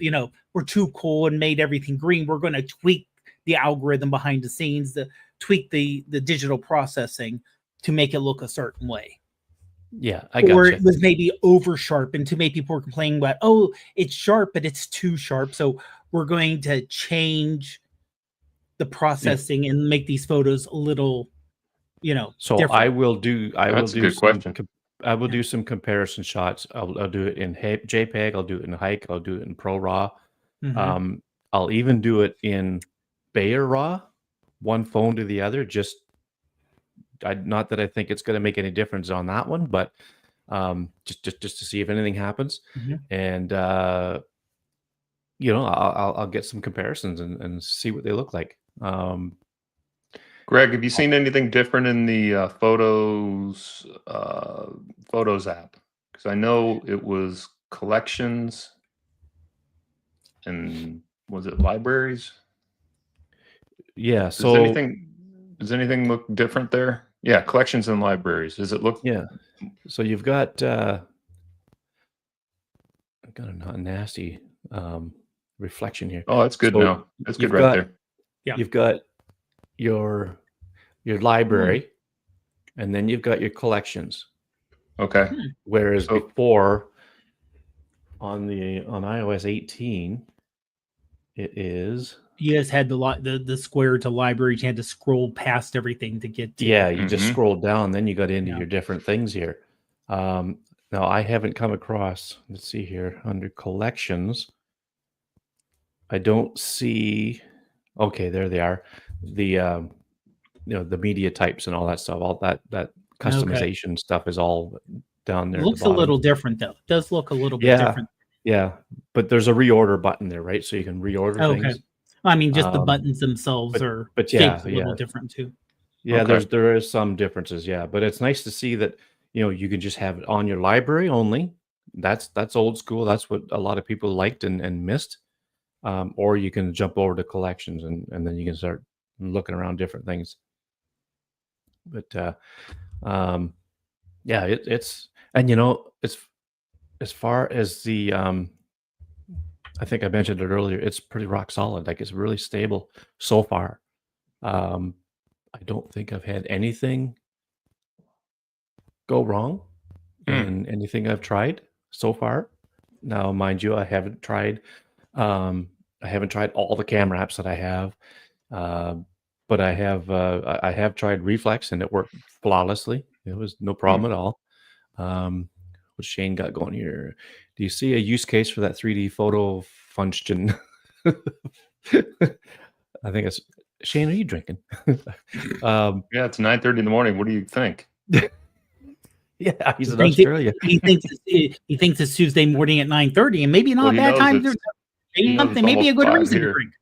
were too cool and made everything green. We're going to tweak the algorithm behind the scenes, tweak the digital processing to make it look a certain way. Yeah, I got Or you. it was maybe over sharp, and too many people were complaining about, oh, it's sharp, but it's too sharp. So we're going to change the processing and make these photos a little, So different. I will do. That's a good question. I will do some comparison shots. I'll do it in JPEG. I'll do it in hike. I'll do it in Pro Raw. Mhm. I'll even do it in Bayer Raw, one phone to the other. Not that I think it's going to make any difference on that one, but just to see if anything happens. Mhm. And I'll get some comparisons and see what they look like. Greg, have you seen anything different in the Photos app? Because I know it was collections, and was it libraries? Yeah. Does anything look different there? Yeah, collections and libraries. Does it look? Yeah. So you've got I've got a nasty reflection here. Oh, that's good So now. That's good you've right got- there. Yeah. You've got your library, and then you've got your collections. Okay. Whereas So- before on iOS 18, it is You just had the square to libraries. You had to scroll past everything to get to. you just Mhm. scroll down, then you got into Yeah. your different things here. Now I haven't come across. Let's see here under collections. I don't see. Okay, there they are. The the media types and all that stuff. All that customization stuff is all down there. It at the looks a bottom. little different though. It does look a little bit Yeah. different. Yeah, but there's a reorder button there, right? So you can reorder Okay. things. I mean, just the Um, buttons themselves are but shaped a yeah. little different too. Yeah, Okay. there is some differences, yeah, but it's nice to see that you can just have it on your library only. That's old school. That's what a lot of people liked and missed. Or you can jump over to collections and then you can start looking around different things. But yeah, it's and it's as far as the I think I mentioned it earlier. It's pretty rock solid. Like it's really stable so far. I don't think I've had anything go wrong in anything I've tried so far. Now, mind you, I haven't tried all the camera apps that I have, but I have tried Reflex and it worked flawlessly. It was no problem at all. What Shane got going here? Do you see a use case for that 3D photo function? I think it's Shane. Are you drinking? Yeah, it's 9:30 in the morning. What do you think? Yeah, he's in He thi- Australia. He thinks it's Tuesday morning at 9:30, and maybe not Well, a he bad knows time. it's- Maybe he knows something, it's maybe a almost good 5 reason here. to drink.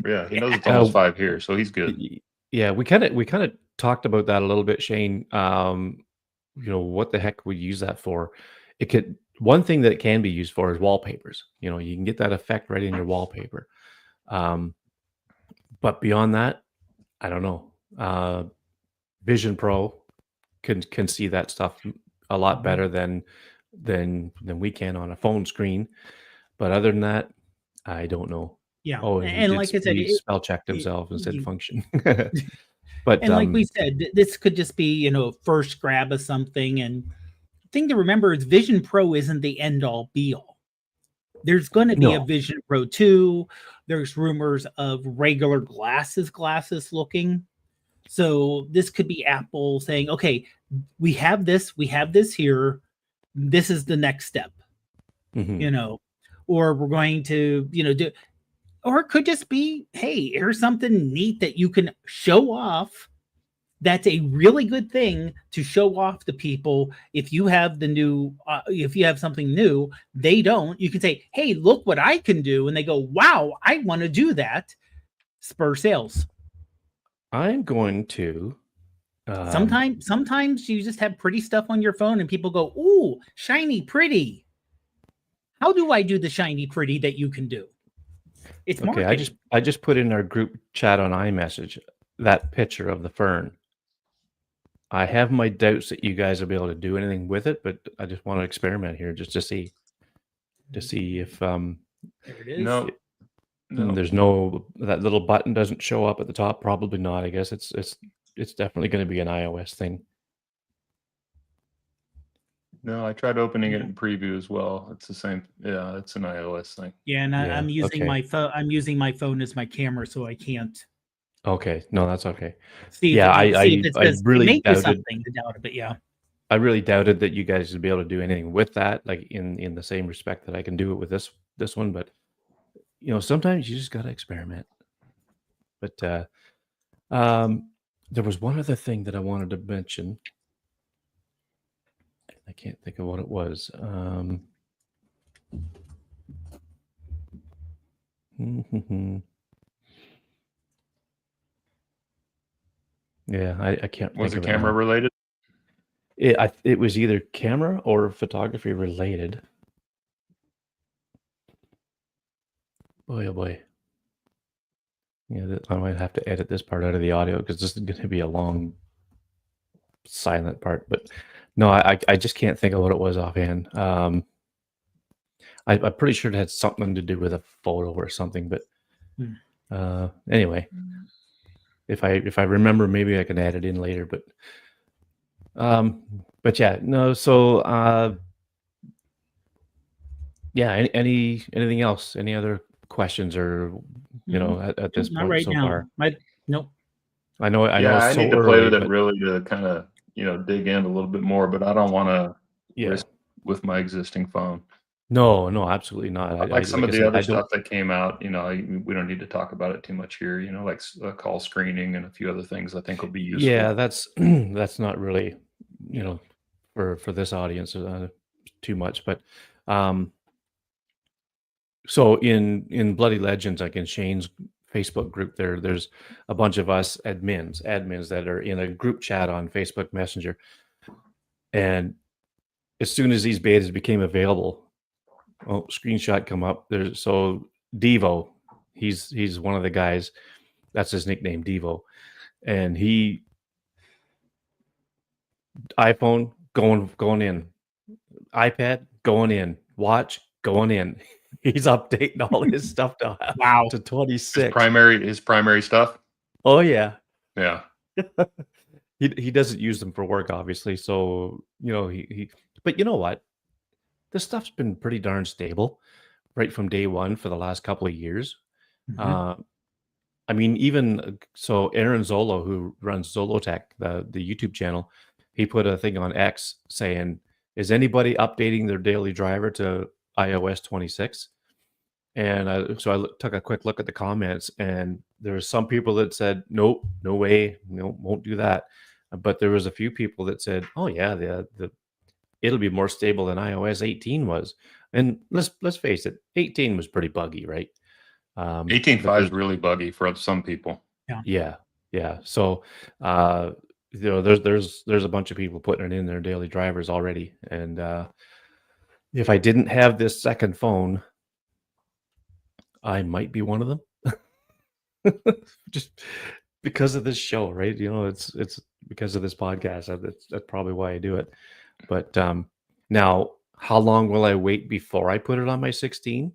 Yeah, he knows it's almost 5 here, so he's good. Yeah, we kind of talked about that a little bit, Shane. What the heck we use that for? One thing that it can be used for is wallpapers. You can get that effect right in your wallpaper. But beyond that, I don't know. Vision Pro can see that stuff a lot better than we can on a phone screen. But other than that, I don't know. Yeah, Oh, and like I said, he spell checked himself and said you- function. But and like we said, this could just be first grab of something. And the thing to remember is Vision Pro isn't the end all be all. There's going to be a No. Vision Pro 2. There's rumors of regular glasses looking. So this could be Apple saying, okay, we have this here. This is the next step, mhm. or we're going to, do. Or it could just be, hey, here's something neat that you can show off. That's a really good thing to show off to people. If you have the new, if you have something new, they don't. You can say, "Hey, look what I can do," and they go, "Wow, I want to do that." Spur sales. I'm going to. Sometimes you just have pretty stuff on your phone, and people go, "Ooh, shiny, pretty." How do I do the shiny, pretty that you can do? It's Okay, marketing. I just put in our group chat on iMessage that picture of the fern. I have my doubts that you guys will be able to do anything with it, but I just want to experiment here just to see if There it is. No, no. there's no, that little button doesn't show up at the top. Probably not. I guess it's definitely going to be an iOS thing. No, I tried opening it in preview as well. It's the same. Yeah, it's an iOS thing. Yeah, and Yeah, I'm using okay. my phone. I'm using my phone as my camera, so I can't Okay, no, that's okay. see. Yeah, See if it I says really make you doubted. something to doubt it, but yeah. I really doubted that you guys would be able to do anything with that, like in the same respect that I can do it with this one. But sometimes you just got to experiment. But there was one other thing that I wanted to mention. I can't think of what it was. Yeah, I can't Was think it of it camera now. related? It was either camera or photography related. Boy, oh boy. Yeah, I might have to edit this part out of the audio because this is going to be a long, silent part. But no, I just can't think of what it was offhand. I'm pretty sure it had something to do with a photo or something. But anyway, if I remember, maybe I can add it in later. But yeah, no. So yeah. Anything else? Any other questions or at this Not point right so now. far? Nope. I know Yeah, it's I so need to play early, with it but really to kind of dig in a little bit more, but I don't want to yeah. risk with my existing phone. No, absolutely not. Like some of I the said, other I don't. stuff that came out, we don't need to talk about it too much here. Like call screening and a few other things I think will be useful. Yeah, that's that's not really, for this audience too much. But so in Bloody Legends, like in Shane's Facebook group, there's a bunch of us admins that are in a group chat on Facebook Messenger, and as soon as these betas became available, screenshot come up. There's so Devo, he's one of the guys. That's his nickname, Devo, and he iPhone going in, iPad going in, watch going in. He's updating all his stuff to Wow. to 26. His primary stuff. Oh yeah. Yeah. He doesn't use them for work, obviously. So he. But you know what? This stuff's been pretty darn stable, right from day one for the last couple of years. I mean, even so, Aaron Zolo, who runs Zolotech, the YouTube channel, he put a thing on X saying, "Is anybody updating their daily driver to iOS 26?" And so I took a quick look at the comments, and there were some people that said, "Nope, no way, no, won't do that." But there was a few people that said, "Oh yeah, the it'll be more stable than iOS 18 was." And let's face it, 18 was pretty buggy, right? 18.5 is really buggy for some people. Yeah. So there's a bunch of people putting it in their daily drivers already, and if I didn't have this second phone, I might be one of them. Just because of this show, right? It's because of this podcast. That's probably why I do it. But now, how long will I wait before I put it on my 16?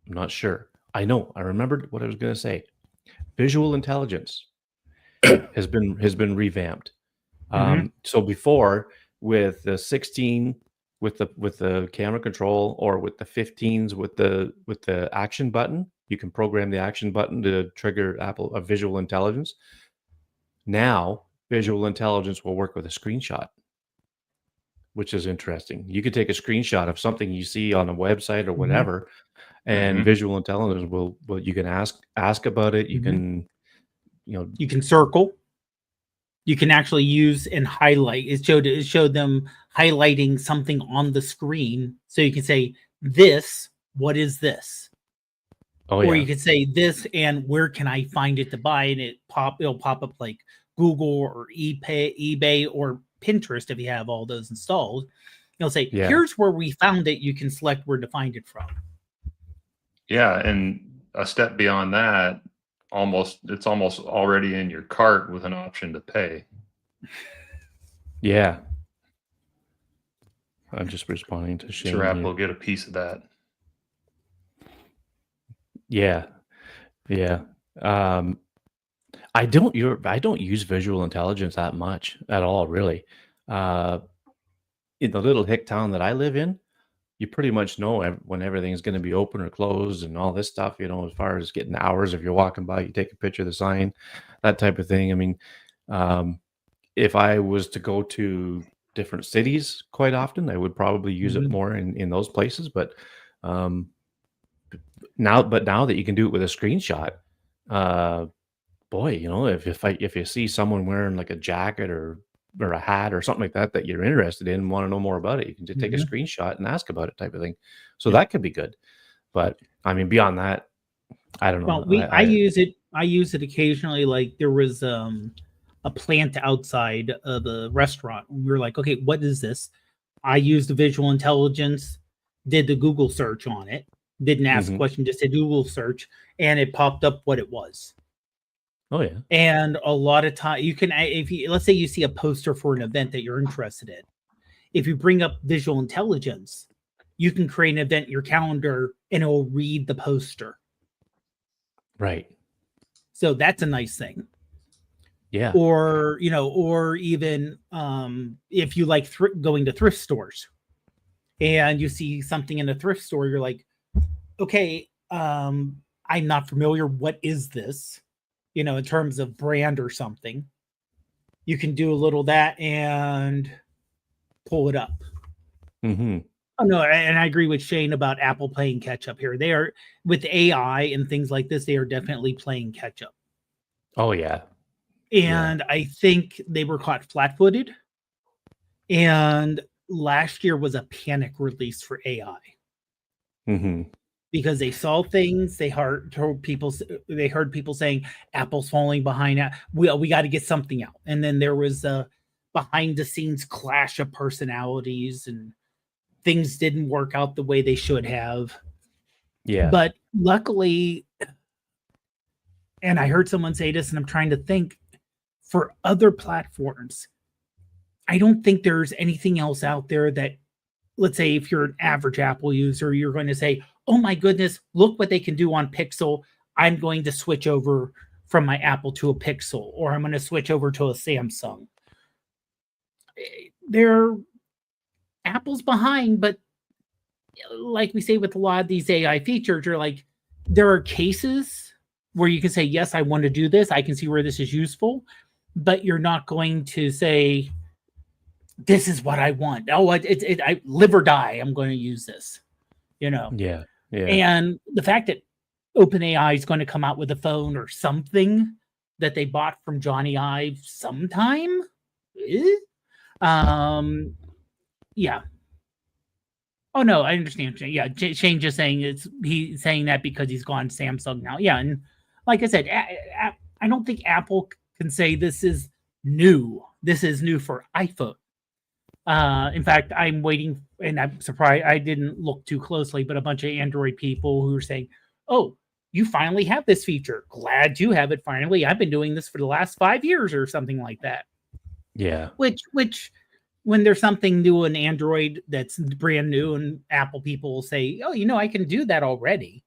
I'm not sure. I remembered what I was going to say. Visual intelligence has been revamped. So before, with the 16 with the camera control, or with the 15s with the action button, you can program the action button to trigger a visual intelligence. Now visual intelligence will work with a screenshot, which is interesting. You could take a screenshot of something you see on a website or whatever, and Mhm. visual intelligence will you can ask about it. You Mhm. can, you know, You can circle. You can actually use and highlight. It showed them highlighting something on the screen, so you can say this. What is this? oh Or yeah, you could say this, and where can I find it to buy? And it'll pop up like Google or eBay or Pinterest if you have all those installed. It'll say, yeah, here's where we found it. You can select where to find it from. Yeah, and a step beyond that, it's almost already in your cart with an option to pay. yeah. I'm just responding to Shane Sure, Apple here. will get a piece of that. Yeah, yeah. Um, I don't use visual intelligence that much at all, really. Uh, in the little hick town that I live in, you pretty much know when everything's going to be open or closed and all this stuff. You know, as far as getting hours, if you're walking by, you take a picture of the sign, that type of thing. I mean, um, if I was to go to different cities quite often, I would probably use it Mhm. more in those places. But um, now that you can do it with a screenshot, uh, boy, you know, if you see someone wearing like a jacket or a hat or something like that that you're interested in and want to know more about it, you can just take a Mhm. screenshot and ask about it, type of thing. So Yeah. that could be good. But I mean, beyond that, I don't Well, know. I use it. I use it occasionally. Like there was a plant outside of the restaurant. We were like, okay, what is this? I used the visual intelligence, did the Google search on it, didn't ask a Mhm. question, just did Google search, and it popped up what it was. Oh yeah. And a lot of time, you can, if you let's say you see a poster for an event that you're interested in, if you bring up visual intelligence, you can create an event in your calendar, and it will read the poster. Right. So that's a nice thing. Yeah. Or or even if you like going to thrift stores and you see something in a thrift store, you're like, okay, I'm not familiar, what is this, in terms of brand or something. You can do a little that and pull it up. Mhm. Oh no, and I agree with Shane about Apple playing catch up here. They are, with AI and things like this, they are definitely playing catch up. Oh yeah. Yeah. And I think they were caught flat-footed. And last year was a panic release for AI Mhm. because they saw things. They heard people saying Apple's falling behind. We got to get something out. And then there was a behind the scenes clash of personalities, and things didn't work out the way they should have. Yeah. But luckily, and I heard someone say this, and I'm trying to think, for other platforms, I don't think there's anything else out there that, let's say if you're an average Apple user, you're going to say, oh my goodness, look what they can do on Pixel. I'm going to switch over from my Apple to a Pixel, or I'm going to switch over to a Samsung. They're Apple's behind, but like we say with a lot of these AI features, you're like, there are cases where you can say, yes, I want to do this. I can see where this is useful, but you're not going to say, this is what I want. Oh, I live or die. I'm going to use this, Yeah. Yeah. And the fact that OpenAI is going to come out with a phone or something that they bought from Johnny Ive sometime, yeah. Oh no, I understand. Yeah, Shane just saying he's saying that because he's gone Samsung now. Yeah, and like I said, I don't think Apple can say this is new. This is new for iPhone. In fact, I'm waiting, and I'm surprised I didn't look too closely, but a bunch of Android people who are saying, "Oh, you finally have this feature. Glad you have it finally. I've been doing this for the last 5 years," or something like that. Yeah. Which, when there's something new in Android that's brand new, and Apple people will say, "Oh, I can do that already."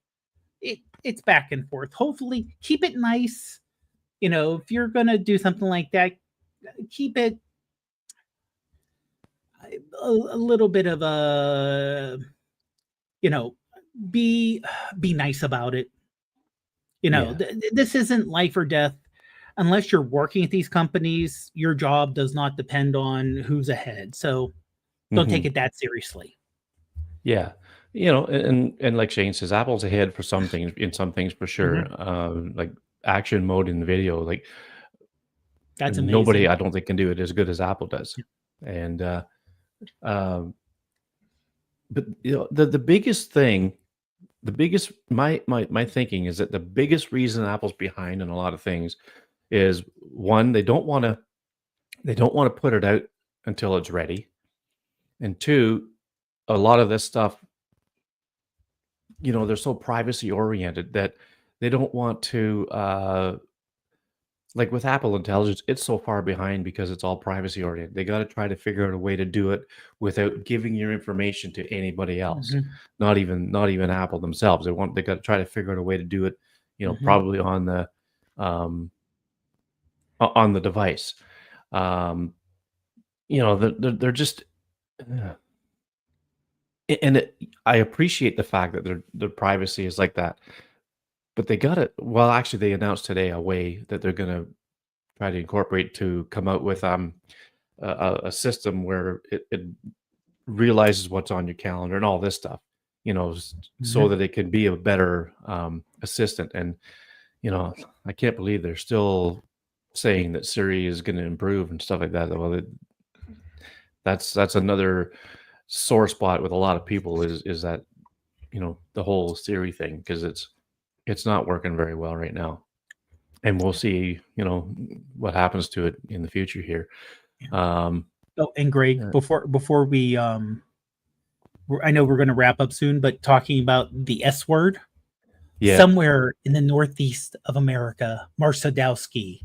It's back and forth. Hopefully, keep it nice. If you're gonna do something like that, keep it a little bit of a, you know be nice about it. Yeah. This isn't life or death. Unless you're working at these companies, your job does not depend on who's ahead, so don't take Mhm. it that seriously. Yeah. and like Shane says, Apple's ahead for some things, in some things for sure. Like action mode in the video, like That's nobody, amazing. I don't think, can do it as good as Apple does. And um, but the biggest thing, the biggest my thinking is that the biggest reason Apple's behind in a lot of things is, one, they don't want to put it out until it's ready, and two, a lot of this stuff, they're so privacy oriented that they don't want to, like with Apple Intelligence, it's so far behind because it's all privacy oriented. They got to try to figure out a way to do it without giving your information to anybody else, not even Apple themselves. They got to try to figure out a way to do it, probably on the on the device. Um, they're just, and I appreciate the fact that their privacy is like that, but they got it. Well, actually, they announced today a way that they're going to try to incorporate to come out with a system where it realizes what's on your calendar and all this stuff, so that it can be a better assistant. And I can't believe they're still saying that Siri is going to improve and stuff like that. Well, that's another sore spot with a lot of people is that the whole Siri thing, because it's not working very well right now, and we'll see what happens to it in the future here. Oh, and Greg, Yeah. before we I know we're going to wrap up soon, but talking about the S word, Yeah. somewhere in the northeast of America, Mark Sadowski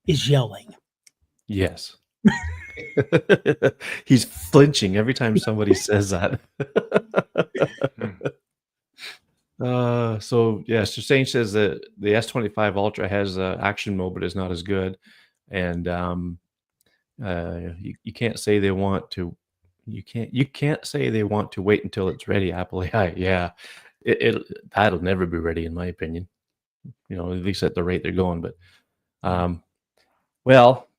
is yelling. Yes. He's flinching every time somebody says that. So Shane says that the S25 Ultra has action mode, but is not as good. And you can't say they want to. You can't say they want to wait until it's ready. Apple AI, yeah, that'll never be ready in my opinion. At least at the rate they're going. But well,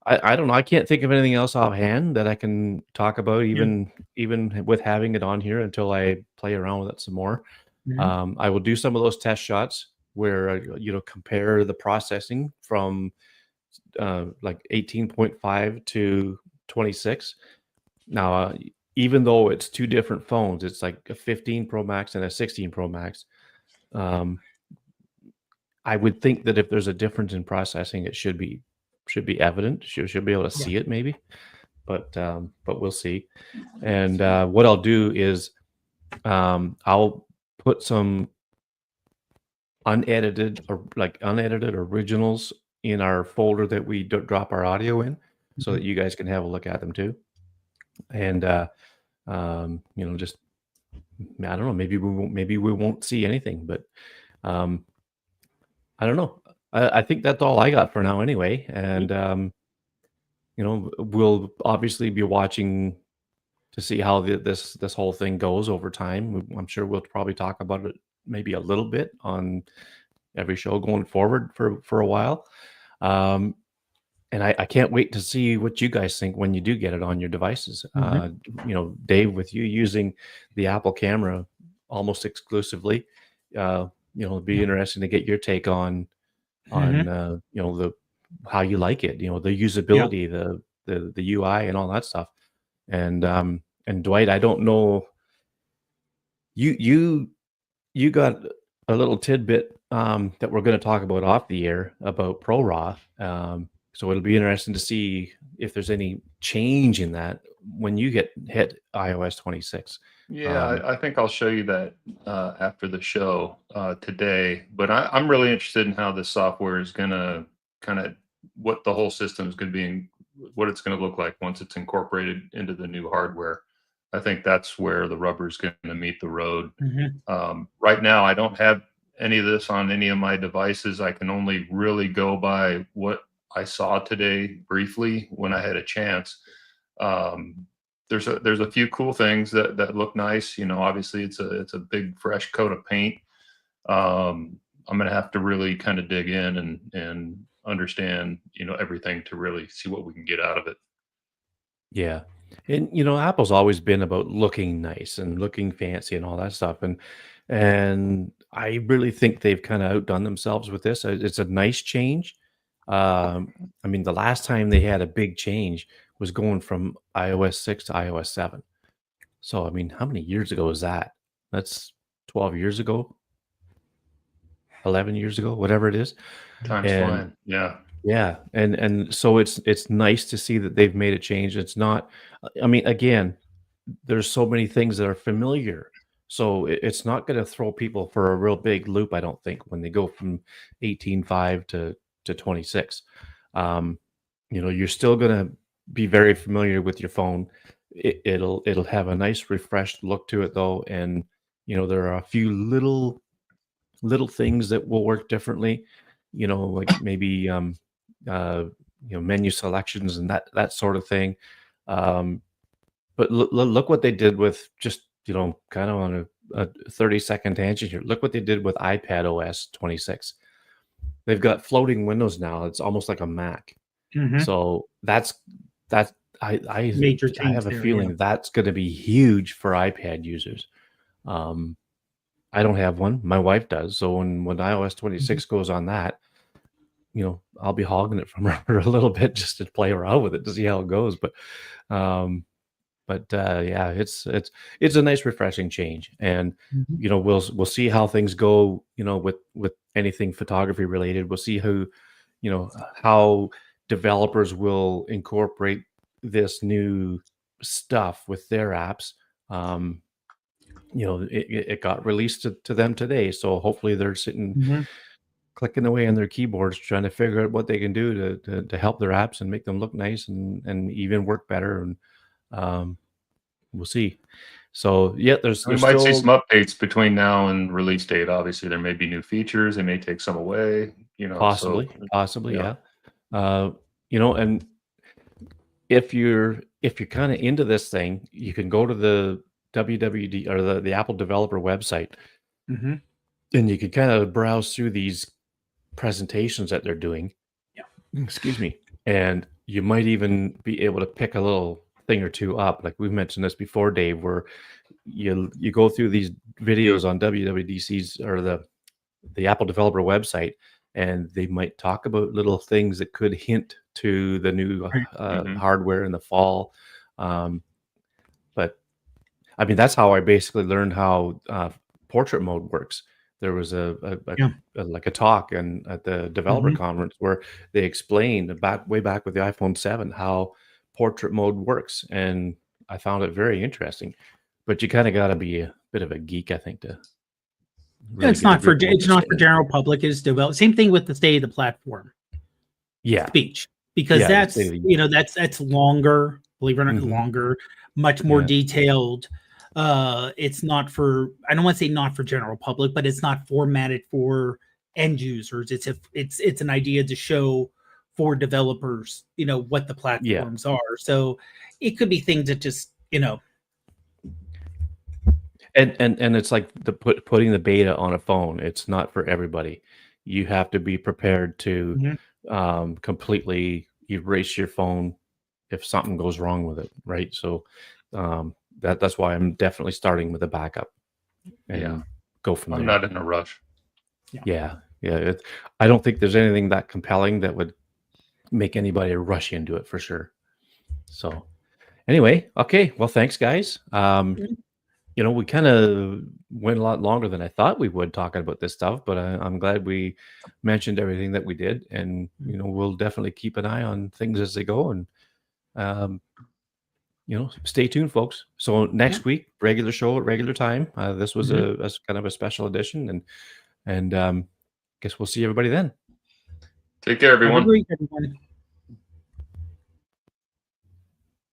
I don't know. I can't think of anything else offhand that I can talk about, even with having it on here, until I play around with it some more. I will do some of those test shots where compare the processing from like 18.5 to 26. Now, even though it's two different phones, it's like a 15 Pro Max and a 16 Pro Max. I would think that if there's a difference in processing, it should be evident. Should be able to see it maybe, but we'll see. And what I'll do is I'll put some unedited originals in our folder that we drop our audio in, so that you guys can have a look at them too. And just, I don't know, maybe we won't see anything, but I don't know. I think that's all I got for now anyway. And we'll obviously be watching to see how this whole thing goes over time. I'm sure we'll probably talk about it maybe a little bit on every show going forward for a while. And I can't wait to see what you guys think when you do get it on your devices. Dave, with you using the Apple camera almost exclusively, it'd be interesting to get your take on the how you like it, the usability, the UI and all that stuff. And Dwight, I don't know, you got a little tidbit that we're going to talk about off the air about ProRAW. So it'll be interesting to see if there's any change in that when you hit iOS 26. Yeah, I think I'll show you that after the show today. But I'm really interested in how this software is going to what the whole system is going to be, what it's going to look like once it's incorporated into the new hardware. I think that's where the rubber is going to meet the road. Right now, I don't have any of this on any of my devices. I can only really go by what I saw today briefly when I had a chance. There's a few cool things that look nice. Obviously it's a big fresh coat of paint. I'm gonna have to really kind of dig in and understand everything to really see what we can get out of it. Yeah. And Apple's always been about looking nice and looking fancy and all that stuff. And I really think they've kind of outdone themselves with this. It's a nice change. I mean, the last time they had a big change was going from iOS 6 to iOS 7. So, I mean, how many years ago is that? That's 12 years ago, 11 years ago, whatever it is. Time's And flying. Yeah. yeah, and so it's nice to see that they've made a change. It's not, I mean, again, there's so many things that are familiar, so it's not going to throw people for a real big loop. I don't think when they go from 18.5 to 26. Um, you're still going to be very familiar with your phone. It'll have a nice refreshed look to it though, and there are a few little things that will work differently. Like maybe uh, menu selections and that sort of thing. But look what they did with just kind of on a 30-second tangent here. Look what they did with iPad OS 26. They've got floating windows now. It's almost like a Mac. Mhm. So that's I Major I change have a there, feeling yeah. that's going to be huge for iPad users. Um, I don't have one. My wife does. So when iOS 26 goes on that, I'll be hogging it from her a little bit just to play around with it to see how it goes. Um, yeah, it's a nice refreshing change, and Mhm. we'll see how things go. With anything photography related, we'll see how developers will incorporate this new stuff with their apps. Um, it got released to them today, so hopefully they're sitting Mhm. clicking away on their keyboards trying to figure out what they can do to help their apps and make them look nice and even work better. And um, we'll see. So yeah, there's We there's might see still some updates between now and release date. Obviously, there may be new features. They may take some away, so possibly, yeah. yeah. Uh, and if you're kind of into this thing, you can go to the WWD or the Apple developer website, Mhm. and you can kind of browse through these presentations that they're doing. Yeah. Excuse me. And you might even be able to pick a little thing or two up. Like we've mentioned this before, Dave, where you go through these videos on WWDC's or the Apple developer website, and they might talk about little things that could hint to the new Right. Mhm. hardware in the fall. Um, but I mean, that's how I basically learned how portrait mode works. There was Yeah. like a talk and at the developer Mhm. conference where they explained way back with the iPhone 7 how portrait mode works, and I found it very interesting. But you kind of got to be a bit of a geek, I think, to really It's get a not for grip on what it's they're not for saying. general public. It's developed. Same thing with the state of the platform Yeah, speech, because yeah, the state of that's the union. that's longer. Believe it or not, Mhm. longer, much more Yeah, detailed. It's not for, I don't want to say not for general public, but it's not formatted for end users. It's an idea to show for developers, what the yeah. platforms are. So it could be things that just, And it's like putting the beta on a phone. It's not for everybody. You have to be prepared to Mhm. completely erase your phone if something goes wrong with it, right? So that's why I'm definitely starting with a backup Yeah. and go from I'm there. not in a rush. Yeah, yeah. I don't think there's anything that compelling that would make anybody rush into it for sure. So anyway, okay. Well, thanks, guys. We kind of went a lot longer than I thought we would talking about this stuff, but I'm glad we mentioned everything that we did, and we'll definitely keep an eye on things as they go, and um, stay tuned, folks. So Yeah. next week, regular show at regular time. This was Mhm. a kind of a special edition, and guess we'll see everybody then. Take care, Have a everyone. great everyone.